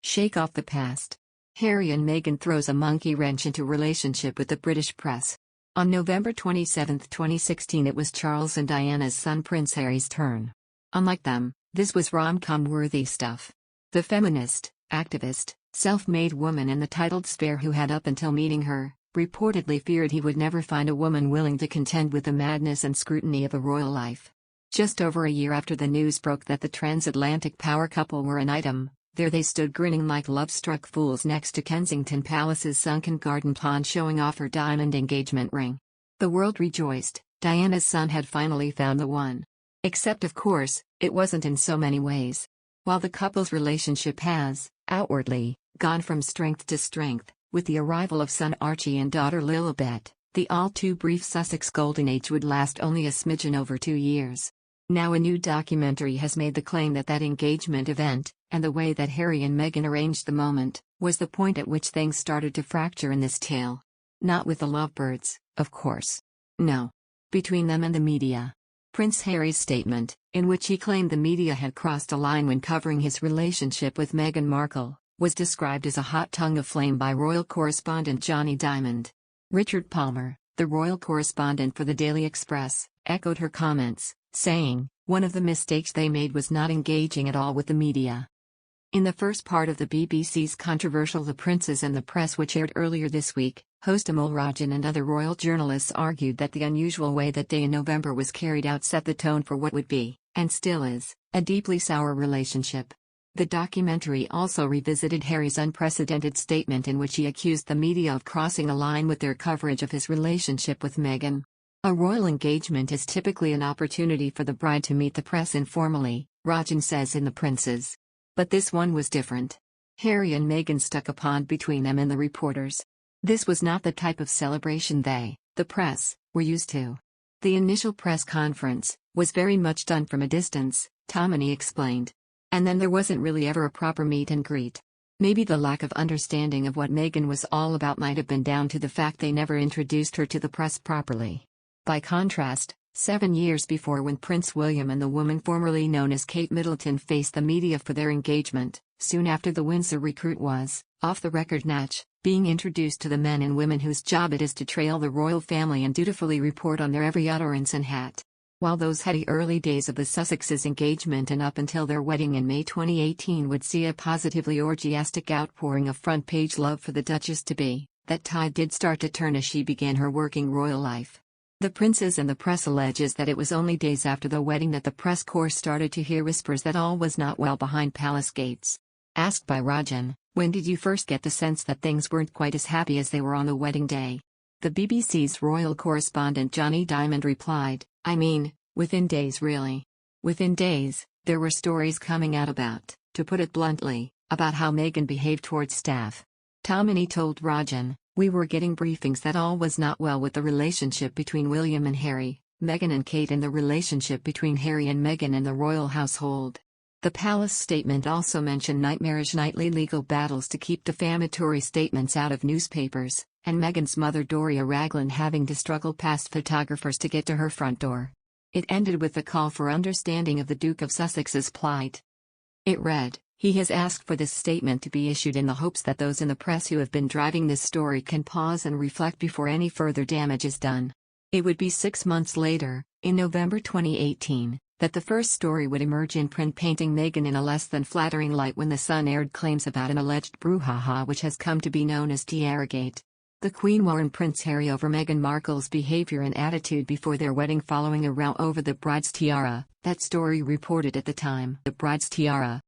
Shake off the past. Harry and Meghan throws a monkey wrench into relationship with the British press. On November 27, 2016, it was Charles and Diana's son Prince Harry's turn. Unlike them, this was rom-com worthy stuff. The feminist, activist, self-made woman and the titled spare who had up until meeting her, reportedly feared he would never find a woman willing to contend with the madness and scrutiny of a royal life. Just over a year after the news broke that the transatlantic power couple were an item, there they stood grinning like love-struck fools next to Kensington Palace's sunken garden pond showing off her diamond engagement ring. The world rejoiced, Diana's son had finally found the one. Except of course, it wasn't in so many ways. While the couple's relationship has, outwardly, gone from strength to strength, with the arrival of son Archie and daughter Lilibet, the all-too-brief Sussex Golden Age would last only a smidgen over 2 years. Now a new documentary has made the claim that that engagement event, and the way that Harry and Meghan arranged the moment, was the point at which things started to fracture in this tale. Not with the lovebirds, of course. No. Between them and the media. Prince Harry's statement, in which he claimed the media had crossed a line when covering his relationship with Meghan Markle, was described as a hot tongue of flame by royal correspondent Johnny Diamond. Richard Palmer, the royal correspondent for the Daily Express, echoed her comments, saying, "One of the mistakes they made was not engaging at all with the media." In the first part of the BBC's controversial The Princes and the Press, which aired earlier this week, host Amol Rajan and other royal journalists argued that the unusual way that day in November was carried out set the tone for what would be, and still is, a deeply sour relationship. The documentary also revisited Harry's unprecedented statement in which he accused the media of crossing a line with their coverage of his relationship with Meghan. A royal engagement is typically an opportunity for the bride to meet the press informally, Rajan says in The Princes. But this one was different. Harry and Meghan stuck a pond between them and the reporters. This was not the type of celebration they, the press, were used to. The initial press conference was very much done from a distance, Tomini explained. And then there wasn't really ever a proper meet and greet. Maybe the lack of understanding of what Meghan was all about might have been down to the fact they never introduced her to the press properly. By contrast, 7 years before, when Prince William and the woman formerly known as Kate Middleton faced the media for their engagement, soon after the Windsor recruit was, off-the-record Natch, being introduced to the men and women whose job it is to trail the royal family and dutifully report on their every utterance and hat. While those heady early days of the Sussexes' engagement and up until their wedding in May 2018 would see a positively orgiastic outpouring of front-page love for the Duchess-to-be, that tide did start to turn as she began her working royal life. The Princes and the Press alleges that it was only days after the wedding that the press corps started to hear whispers that all was not well behind palace gates. Asked by Rajan, "When did you first get the sense that things weren't quite as happy as they were on the wedding day?" The BBC's royal correspondent Johnny Diamond replied, "I mean, within days really. Within days, there were stories coming out about, to put it bluntly, about how Meghan behaved towards staff." Tomini told Rajan, "We were getting briefings that all was not well with the relationship between William and Harry, Meghan and Kate, and the relationship between Harry and Meghan and the royal household." The palace statement also mentioned nightmarish nightly legal battles to keep defamatory statements out of newspapers, and Meghan's mother Doria Raglan having to struggle past photographers to get to her front door. It ended with a call for understanding of the Duke of Sussex's plight. It read, "He has asked for this statement to be issued in the hopes that those in the press who have been driving this story can pause and reflect before any further damage is done." It would be 6 months later, in November 2018, that the first story would emerge in print painting Meghan in a less than flattering light when The Sun aired claims about an alleged brouhaha which has come to be known as Tiaragate. The Queen warned Prince Harry over Meghan Markle's behavior and attitude before their wedding following a row over the bride's tiara, that story reported at the time. The bride's tiara.